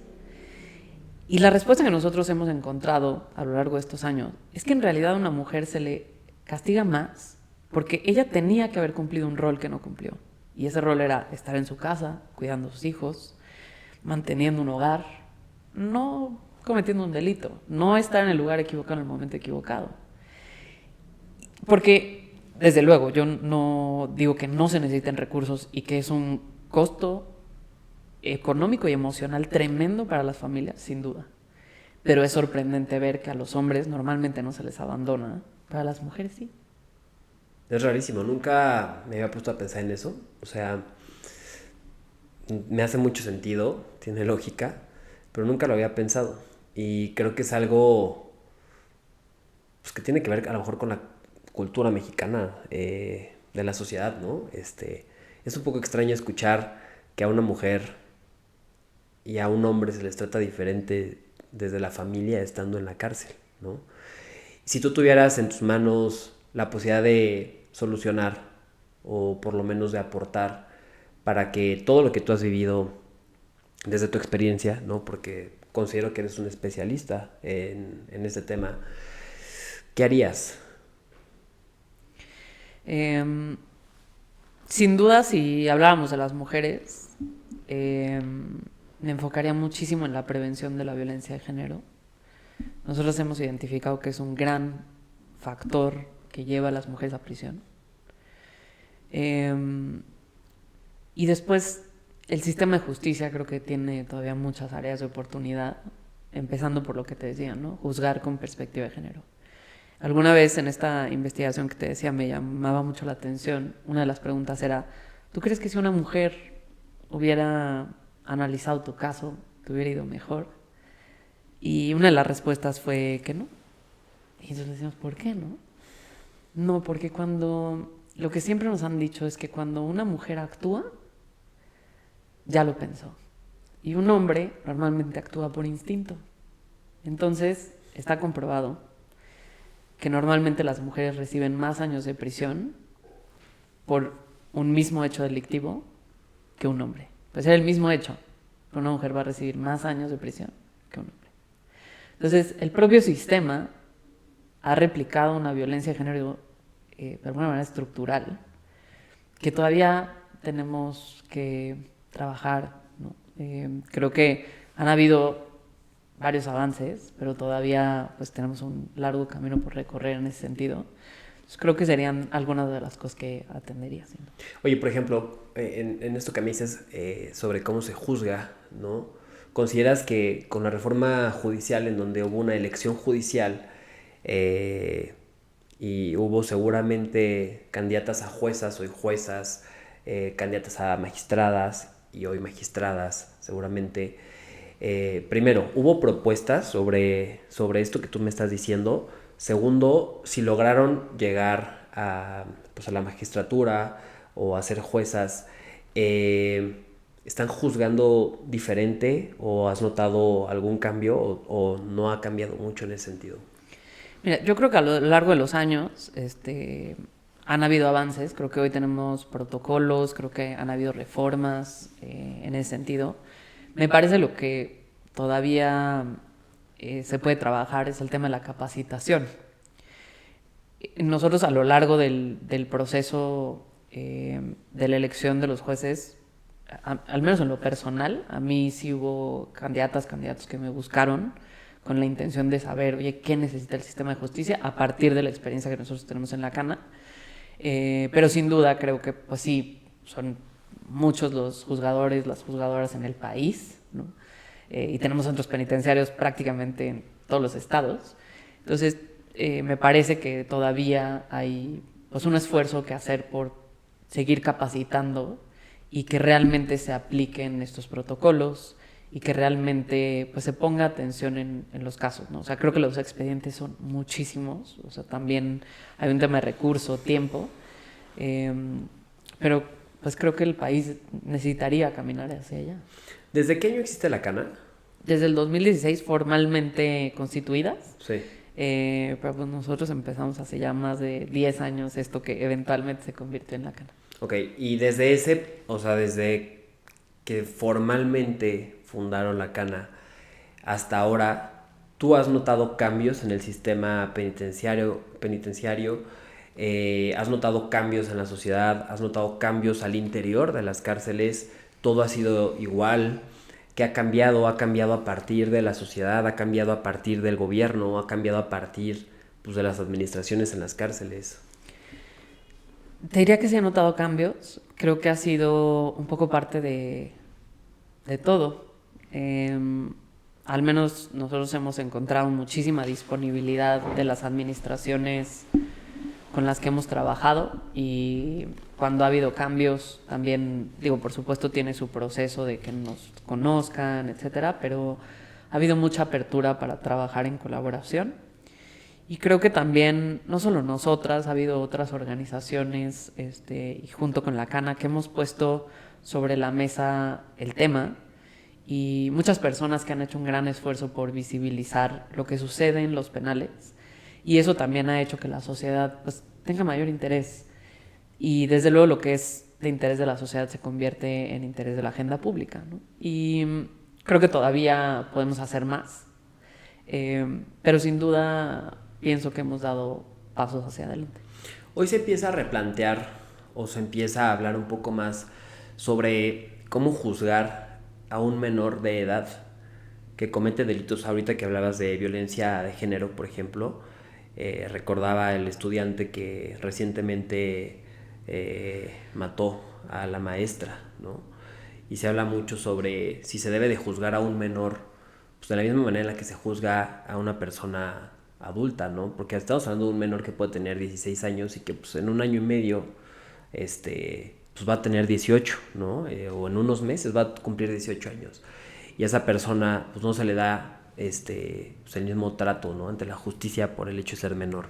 Speaker 2: Y la respuesta que nosotros hemos encontrado a lo largo de estos años es que en realidad a una mujer se le castiga más porque ella tenía que haber cumplido un rol que no cumplió. Y ese rol era estar en su casa, cuidando a sus hijos, manteniendo un hogar, no cometiendo un delito, no estar en el lugar equivocado en el momento equivocado. Porque, desde luego, yo no digo que no se necesiten recursos y que es un costo económico y emocional tremendo para las familias, sin duda. Pero es sorprendente ver que a los hombres normalmente no se les abandona, para las mujeres sí.
Speaker 1: Es rarísimo, nunca me había puesto a pensar en eso. O sea, me hace mucho sentido, tiene lógica, pero nunca lo había pensado. Y creo que es algo pues, que tiene que ver a lo mejor con la cultura mexicana de la sociedad, ¿no? Es un poco extraño escuchar que a una mujer y a un hombre se les trata diferente desde la familia estando en la cárcel, ¿no? Si tú tuvieras en tus manos la posibilidad de solucionar o por lo menos de aportar para que todo lo que tú has vivido desde tu experiencia, ¿no? Porque considero que eres un especialista en este tema, ¿qué harías?
Speaker 2: Sin duda, si hablábamos de las mujeres, me enfocaría muchísimo en la prevención de la violencia de género. Nosotros hemos identificado que es un gran factor que lleva a las mujeres a prisión. Y después, el sistema de justicia creo que tiene todavía muchas áreas de oportunidad, empezando por lo que te decía, ¿no? Juzgar con perspectiva de género. Alguna vez en esta investigación que te decía me llamaba mucho la atención, una de las preguntas era, ¿tú crees que si una mujer hubiera analizado tu caso, te hubiera ido mejor? Y una de las respuestas fue que no. Y entonces decimos, ¿por qué no? No, porque cuando lo que siempre nos han dicho es que cuando una mujer actúa, ya lo pensó. Y un hombre normalmente actúa por instinto. Entonces, está comprobado que normalmente las mujeres reciben más años de prisión por un mismo hecho delictivo que un hombre. Puede ser el mismo hecho, pero una mujer va a recibir más años de prisión que un hombre. Entonces, el propio sistema ha replicado una violencia de género de alguna manera estructural que todavía tenemos que trabajar, ¿no? Creo que han habido varios avances, pero todavía pues tenemos un largo camino por recorrer en ese sentido. Entonces, creo que serían algunas de las cosas que atendería. ¿Sí?
Speaker 1: Oye, por ejemplo, en esto que me dices sobre cómo se juzga, ¿no? ¿Consideras que con la reforma judicial, en donde hubo una elección judicial eh, y hubo seguramente candidatas a juezas, hoy juezas, candidatas a magistradas y hoy magistradas, seguramente, primero, ¿hubo propuestas sobre esto que tú me estás diciendo? Segundo, si lograron llegar pues a la magistratura o a ser juezas, ¿están juzgando diferente o has notado algún cambio o no ha cambiado mucho en ese sentido?
Speaker 2: Mira, yo creo que a lo largo de los años han habido avances. Creo que hoy tenemos protocolos, creo que han habido reformas en ese sentido. Me parece lo que todavía se puede trabajar es el tema de la capacitación. Nosotros a lo largo del proceso de la elección de los jueces, al menos en lo personal, a mí sí hubo candidatos que me buscaron con la intención de saber, oye, qué necesita el sistema de justicia a partir de la experiencia que nosotros tenemos en la Cana. Pero sin duda creo que, pues sí, son muchos los juzgadores, las juzgadoras en el país, ¿no? Y tenemos centros penitenciarios prácticamente en todos los estados. Entonces, me parece que todavía hay pues, un esfuerzo que hacer por seguir capacitando y que realmente se apliquen estos protocolos y que realmente pues, se ponga atención en los casos, ¿no? O sea, creo que los expedientes son muchísimos, o sea, también hay un tema de recurso, tiempo, pero pues creo que el país necesitaría caminar hacia allá.
Speaker 1: ¿Desde qué año existe la Cana?
Speaker 2: Desde el 2016 formalmente constituidas,
Speaker 1: Sí.
Speaker 2: pero pues nosotros empezamos hace ya más de 10 años esto que eventualmente se convirtió en la Cana.
Speaker 1: Ok, y desde ese, o sea, desde que formalmente fundaron la Cana hasta ahora, ¿tú has notado cambios en el sistema penitenciario? ¿Has notado cambios en la sociedad? ¿Has notado cambios al interior de las cárceles? ¿Todo ha sido igual? ¿Qué ha cambiado? ¿Ha cambiado a partir de la sociedad? ¿Ha cambiado a partir del gobierno? ¿Ha cambiado a partir pues, de las administraciones en las cárceles?
Speaker 2: Te diría que sí he notado cambios. Creo que ha sido un poco parte de todo. Al menos nosotros hemos encontrado muchísima disponibilidad de las administraciones con las que hemos trabajado y cuando ha habido cambios también, digo, por supuesto tiene su proceso de que nos conozcan, etcétera, pero ha habido mucha apertura para trabajar en colaboración. Y creo que también, no solo nosotras, ha habido otras organizaciones, y junto con la Cana, que hemos puesto sobre la mesa el tema y muchas personas que han hecho un gran esfuerzo por visibilizar lo que sucede en los penales y eso también ha hecho que la sociedad pues, tenga mayor interés y desde luego lo que es de interés de la sociedad se convierte en interés de la agenda pública, ¿no? Y creo que todavía podemos hacer más, pero sin duda pienso que hemos dado pasos hacia adelante.
Speaker 1: Hoy se empieza a replantear o se empieza a hablar un poco más sobre cómo juzgar a un menor de edad que comete delitos. Ahorita que hablabas de violencia de género, por ejemplo, recordaba el estudiante que recientemente mató a la maestra, ¿no? Y se habla mucho sobre si se debe de juzgar a un menor pues de la misma manera en la que se juzga a una persona adulta, ¿no? Porque estamos hablando de un menor que puede tener 16 años y que pues en un año y medio pues va a tener 18, ¿no? O en unos meses va a cumplir 18 años. Y a esa persona pues no se le da pues el mismo trato, ¿no? Ante la justicia por el hecho de ser menor.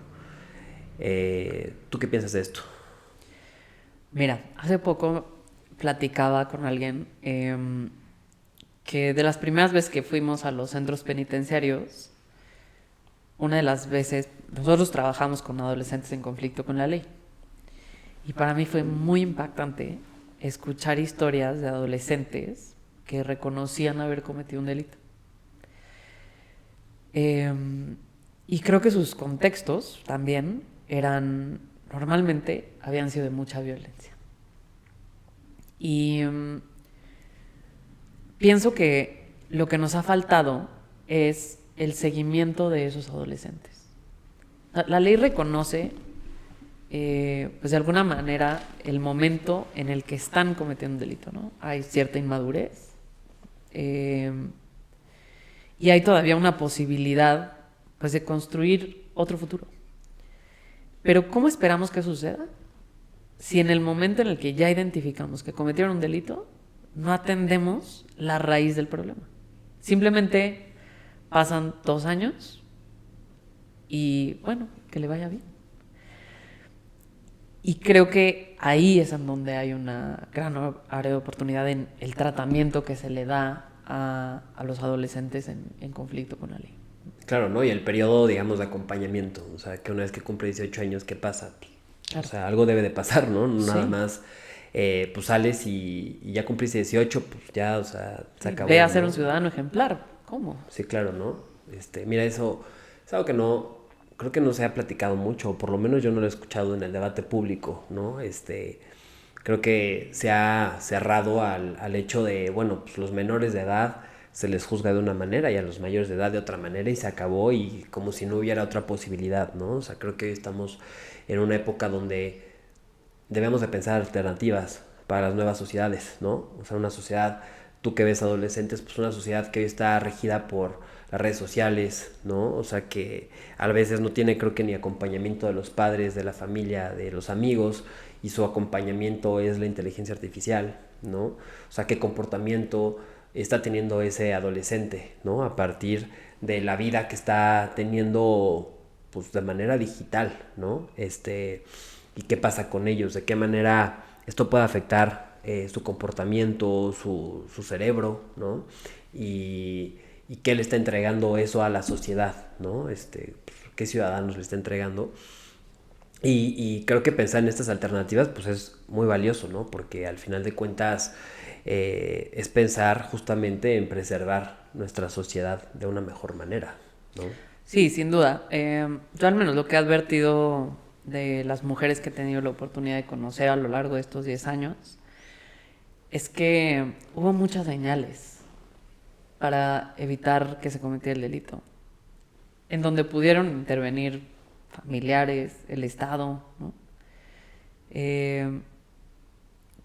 Speaker 1: ¿Tú qué piensas de esto?
Speaker 2: Mira, hace poco platicaba con alguien que de las primeras veces que fuimos a los centros penitenciarios, una de las veces nosotros trabajamos con adolescentes en conflicto con la ley. Y para mí fue muy impactante escuchar historias de adolescentes que reconocían haber cometido un delito. Y creo que sus contextos también normalmente habían sido de mucha violencia. Y pienso que lo que nos ha faltado es el seguimiento de esos adolescentes. La ley reconoce, pues de alguna manera, el momento en el que están cometiendo un delito, ¿no? Hay cierta inmadurez y hay todavía una posibilidad, pues, de construir otro futuro. Pero ¿cómo esperamos que suceda si en el momento en el que ya identificamos que cometieron un delito, no atendemos la raíz del problema? Simplemente pasan 2 años y, bueno, que le vaya bien. Y creo que ahí es en donde hay una gran área de oportunidad en el tratamiento que se le da a los adolescentes en conflicto con la ley.
Speaker 1: Claro, ¿no? Y el periodo, digamos, de acompañamiento. O sea, que una vez que cumple 18 años, ¿qué pasa? Claro. O sea, algo debe de pasar, ¿no? Nada sí. Más, pues sales y ya cumpliste 18, pues ya, o sea, se acabó.
Speaker 2: Ve a ser un ciudadano ejemplar. ¿Cómo?
Speaker 1: Sí, claro, ¿no? Mira, eso es algo que no, creo que no se ha platicado mucho, o por lo menos yo no lo he escuchado en el debate público, ¿no? Creo que se ha cerrado al hecho de, bueno, pues los menores de edad se les juzga de una manera y a los mayores de edad de otra manera y se acabó y como si no hubiera otra posibilidad, ¿no? O sea, creo que hoy estamos en una época donde debemos de pensar alternativas para las nuevas sociedades, ¿no? O sea, una sociedad, tú que ves adolescentes, pues una sociedad que hoy está regida por las redes sociales, ¿no? O sea, que a veces no tiene, creo que ni acompañamiento de los padres, de la familia, de los amigos, y su acompañamiento es la inteligencia artificial, ¿no? O sea, qué comportamiento está teniendo ese adolescente, ¿no? A partir de la vida que está teniendo, pues, de manera digital, ¿no? Y qué pasa con ellos, de qué manera esto puede afectar su comportamiento, su cerebro, ¿no? Y qué le está entregando eso a la sociedad, ¿no? Qué ciudadanos le está entregando. Y creo que pensar en estas alternativas, pues es muy valioso, ¿no? Porque al final de cuentas es pensar justamente en preservar nuestra sociedad de una mejor manera, ¿no?
Speaker 2: Sí, sin duda. Yo al menos lo que he advertido de las mujeres que he tenido la oportunidad de conocer a lo largo de estos 10 años es que hubo muchas señales para evitar que se cometiera el delito, en donde pudieron intervenir familiares, el Estado, ¿no?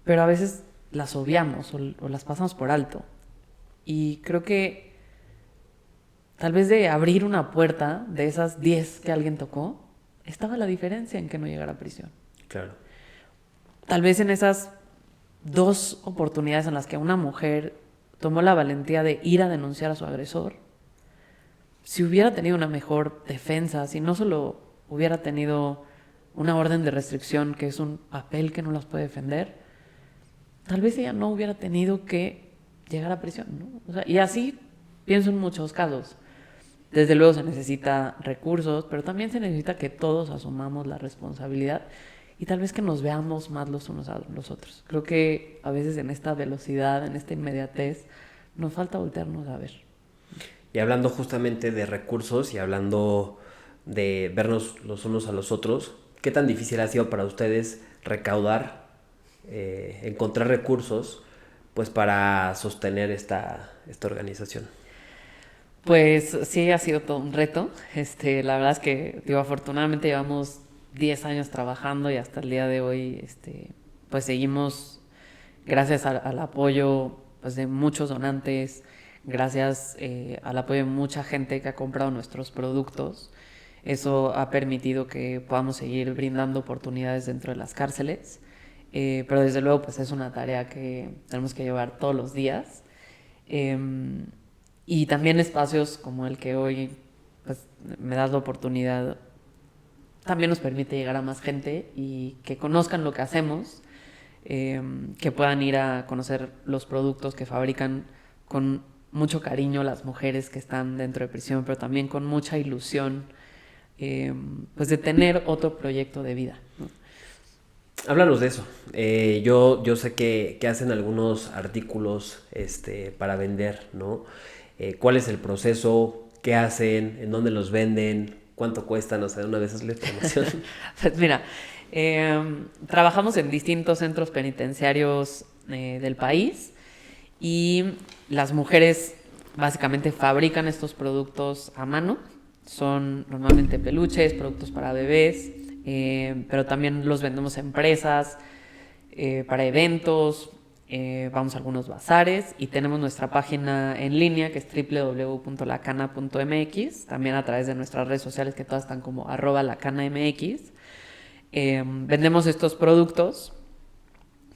Speaker 2: Pero a veces las obviamos o las pasamos por alto. Y creo que tal vez de abrir una puerta de esas 10 que alguien tocó, estaba la diferencia en que no llegara a prisión.
Speaker 1: Claro.
Speaker 2: Tal vez en esas 2 oportunidades en las que una mujer tomó la valentía de ir a denunciar a su agresor, si hubiera tenido una mejor defensa, si no solo hubiera tenido una orden de restricción, que es un papel que no las puede defender, tal vez ella no hubiera tenido que llegar a prisión, ¿no? O sea, y así pienso en muchos casos. Desde luego se necesita recursos, pero también se necesita que todos asumamos la responsabilidad y tal vez que nos veamos más los unos a los otros. Creo que a veces en esta velocidad, en esta inmediatez, nos falta voltearnos a ver.
Speaker 1: Y hablando justamente de recursos y hablando de vernos los unos a los otros, ¿qué tan difícil ha sido para ustedes recaudar, encontrar recursos, pues para sostener esta organización?
Speaker 2: Pues sí, ha sido todo un reto. La verdad es que, digo, afortunadamente llevamos 10 años trabajando y hasta el día de hoy, pues seguimos gracias al apoyo, pues, de muchos donantes, gracias al apoyo de mucha gente que ha comprado nuestros productos. Eso ha permitido que podamos seguir brindando oportunidades dentro de las cárceles, pero desde luego pues es una tarea que tenemos que llevar todos los días. Y también espacios como el que hoy pues, me das la oportunidad también nos permite llegar a más gente y que conozcan lo que hacemos, que puedan ir a conocer los productos que fabrican con mucho cariño las mujeres que están dentro de prisión, pero también con mucha ilusión, pues de tener otro proyecto de vida, ¿no?
Speaker 1: Háblanos de eso. Yo sé que hacen algunos artículos para vender, ¿no? ¿Cuál es el proceso? ¿Qué hacen? ¿En dónde los venden? ¿Cuánto cuestan? O sea, una vez hazle promoción.
Speaker 2: Pues mira, trabajamos en distintos centros penitenciarios del país y las mujeres básicamente fabrican estos productos a mano. Son normalmente peluches, productos para bebés, pero también los vendemos a empresas, para eventos, vamos a algunos bazares y tenemos nuestra página en línea que es www.lacana.mx, también a través de nuestras redes sociales que todas están como @lacanamx. Vendemos estos productos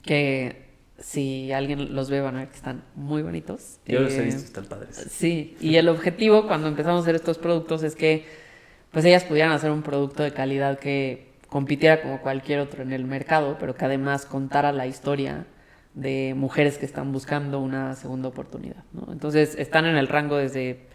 Speaker 2: que si alguien los ve van a ver que están muy bonitos.
Speaker 1: Yo los he visto, están padres.
Speaker 2: Sí, y el objetivo cuando empezamos a hacer estos productos es que pues ellas pudieran hacer un producto de calidad que compitiera como cualquier otro en el mercado, pero que además contara la historia de mujeres que están buscando una segunda oportunidad, ¿no? Entonces están en el rango desde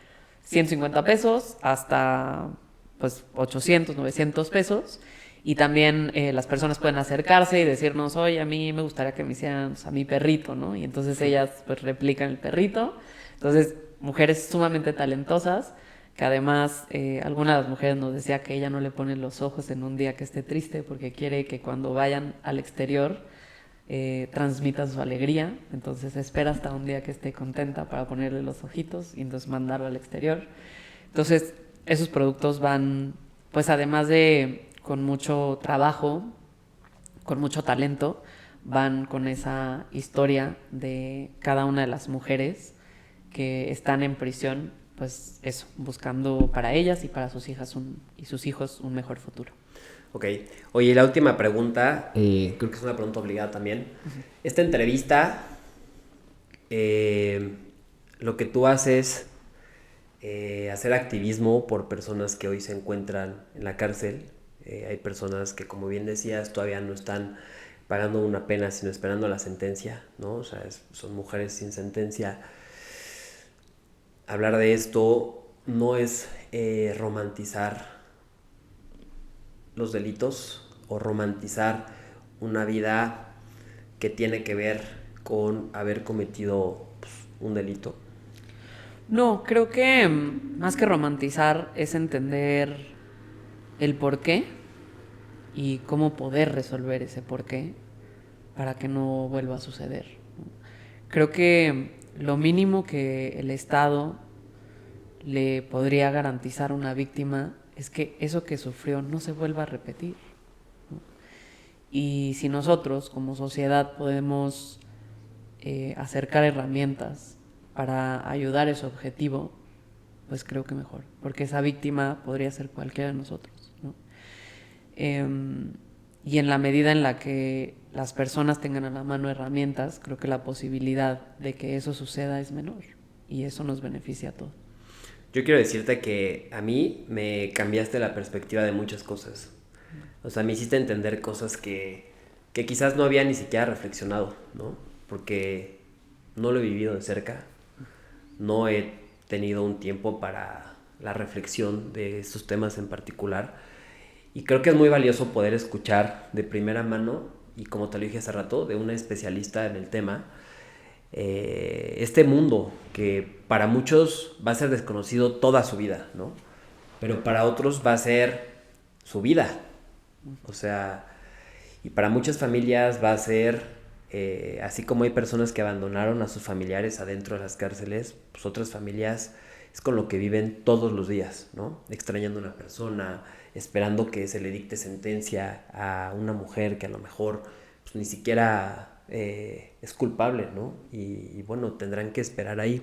Speaker 2: 150 pesos hasta pues 800, 900 pesos. Y también las personas pueden acercarse y decirnos, oye, a mí me gustaría que me hicieran a mi perrito, ¿no? Y entonces ellas pues replican el perrito. Entonces, mujeres sumamente talentosas, que además alguna de las mujeres nos decía que ella no le pone los ojos en un día que esté triste porque quiere que cuando vayan al exterior transmita su alegría. Entonces espera hasta un día que esté contenta para ponerle los ojitos y entonces mandarlo al exterior. Entonces, esos productos van, pues además de con mucho trabajo, con mucho talento, van con esa historia de cada una de las mujeres que están en prisión, pues eso, buscando para ellas y para sus hijas y sus hijos un mejor futuro.
Speaker 1: Ok. Oye, la última pregunta, creo que es una pregunta obligada también. Esta entrevista, lo que tú haces, hacer activismo por personas que hoy se encuentran en la cárcel. Hay personas que, como bien decías, todavía no están pagando una pena, sino esperando la sentencia, ¿no? O sea, son mujeres sin sentencia. Hablar de esto no es romantizar los delitos o romantizar una vida que tiene que ver con haber cometido pues, un delito.
Speaker 2: No, creo que más que romantizar es entender el por qué y cómo poder resolver ese por qué para que no vuelva a suceder. Creo que lo mínimo que el Estado le podría garantizar a una víctima es que eso que sufrió no se vuelva a repetir. Y si nosotros como sociedad podemos acercar herramientas para ayudar a ese objetivo, pues creo que mejor, porque esa víctima podría ser cualquiera de nosotros, ¿no? Y en la medida en la que las personas tengan a la mano herramientas, creo que la posibilidad de que eso suceda es menor y eso nos beneficia a todos.
Speaker 1: Yo quiero decirte que a mí me cambiaste la perspectiva de muchas cosas. O sea, me hiciste entender cosas que quizás no había ni siquiera reflexionado, ¿no? Porque no lo he vivido de cerca, no he tenido un tiempo para la reflexión de estos temas en particular. Y creo que es muy valioso poder escuchar de primera mano, y como te lo dije hace rato, de una especialista en el tema, este mundo que para muchos va a ser desconocido toda su vida, ¿no? Pero para otros va a ser su vida. O sea, y para muchas familias va a ser, así como hay personas que abandonaron a sus familiares adentro de las cárceles, pues otras familias es con lo que viven todos los días, ¿no? Extrañando a una persona, esperando que se le dicte sentencia a una mujer que a lo mejor pues, ni siquiera es culpable, ¿no? Y bueno, tendrán que esperar ahí.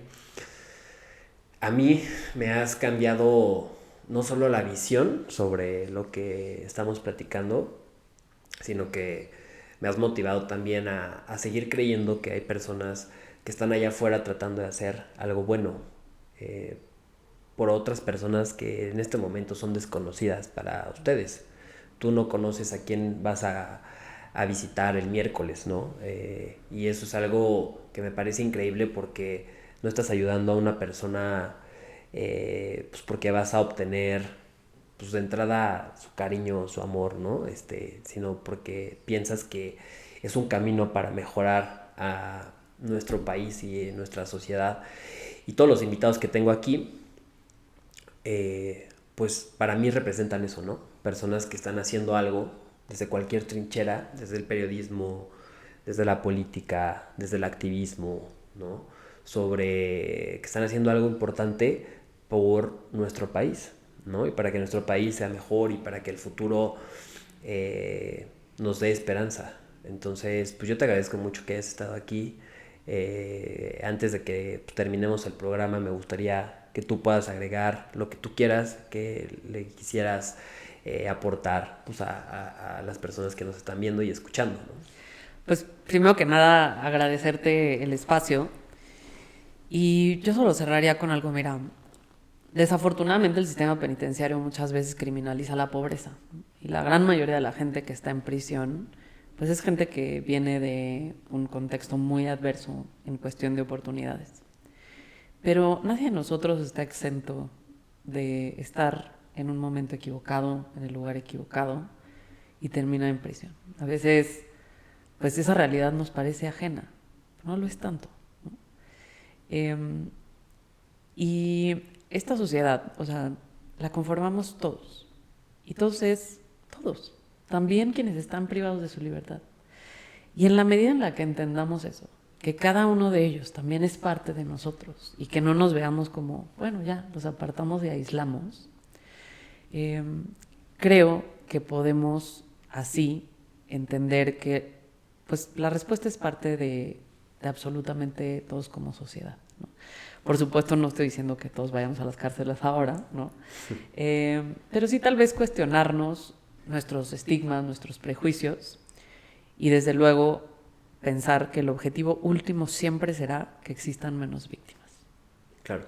Speaker 1: A mí me has cambiado no solo la visión sobre lo que estamos platicando, sino que me has motivado también a seguir creyendo que hay personas que están allá afuera tratando de hacer algo bueno eh, por otras personas que en este momento son desconocidas para ustedes. Tú no conoces a quién vas a visitar el miércoles, ¿no? Y eso es algo que me parece increíble porque no estás ayudando a una persona pues porque vas a obtener pues de entrada su cariño, su amor, ¿no? Sino porque piensas que es un camino para mejorar a nuestro país y nuestra sociedad. Y todos los invitados que tengo aquí, pues para mí representan eso, ¿no? Personas que están haciendo algo desde cualquier trinchera, desde el periodismo, desde la política, desde el activismo, ¿no? Sobre que están haciendo algo importante por nuestro país, ¿no? Y para que nuestro país sea mejor y para que el futuro nos dé esperanza. Entonces, pues yo te agradezco mucho que hayas estado aquí. Antes de que terminemos el programa, me gustaría que tú puedas agregar lo que tú quieras, que le quisieras aportar pues, a las personas que nos están viendo y escuchando, ¿no?
Speaker 2: Pues primero que nada, agradecerte el espacio. Y yo solo cerraría con algo, mira, desafortunadamente el sistema penitenciario muchas veces criminaliza la pobreza. Y la gran mayoría de la gente que está en prisión, pues es gente que viene de un contexto muy adverso en cuestión de oportunidades. Pero nadie de nosotros está exento de estar en un momento equivocado, en el lugar equivocado y terminar en prisión. A veces, pues esa realidad nos parece ajena, pero no lo es tanto, ¿no? Y esta sociedad, o sea, la conformamos todos. Y todos es todos, también quienes están privados de su libertad. Y en la medida en la que entendamos eso, que cada uno de ellos también es parte de nosotros y que no nos veamos como, bueno, ya, los apartamos y aislamos, creo que podemos así entender que pues, la respuesta es parte de absolutamente todos como sociedad, ¿no? Por supuesto no estoy diciendo que todos vayamos a las cárceles ahora, ¿no? Pero sí tal vez cuestionarnos nuestros estigmas, nuestros prejuicios y desde luego pensar que el objetivo último siempre será que existan menos víctimas.
Speaker 1: Claro.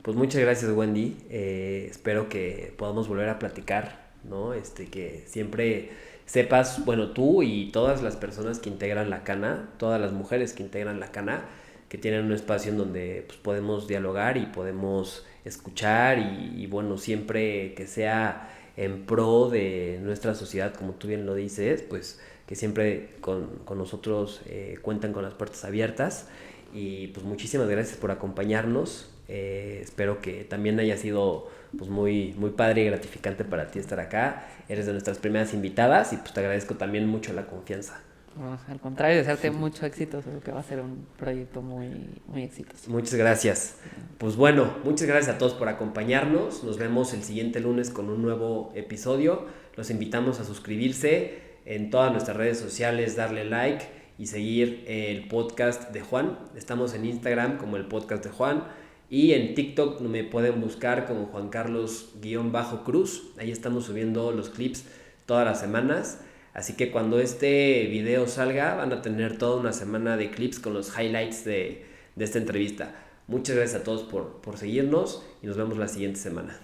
Speaker 1: Pues muchas gracias, Wendy. Espero que podamos volver a platicar, ¿no? Que siempre sepas, bueno, tú y todas las personas que integran la Cana, todas las mujeres que integran la Cana, que tienen un espacio en donde pues, podemos dialogar y podemos escuchar y bueno, siempre que sea en pro de nuestra sociedad, como tú bien lo dices, pues que siempre con nosotros cuentan con las puertas abiertas y pues muchísimas gracias por acompañarnos. Espero que también haya sido pues muy, muy padre y gratificante para ti estar acá. Eres de nuestras primeras invitadas y pues te agradezco también mucho la confianza.
Speaker 2: No, al contrario, desearte mucho éxito, creo que va a ser un proyecto muy, muy exitoso.
Speaker 1: Muchas gracias. Pues bueno, muchas gracias a todos por acompañarnos. Nos vemos el siguiente lunes con un nuevo episodio. Los invitamos a suscribirse en todas nuestras redes sociales, darle like y seguir el podcast de Juan. Estamos en Instagram como el podcast de Juan y en TikTok me pueden buscar como Juan Carlos_Cruz. Ahí estamos subiendo los clips todas las semanas. Así que cuando este video salga van a tener toda una semana de clips con los highlights de esta entrevista. Muchas gracias a todos por seguirnos y nos vemos la siguiente semana.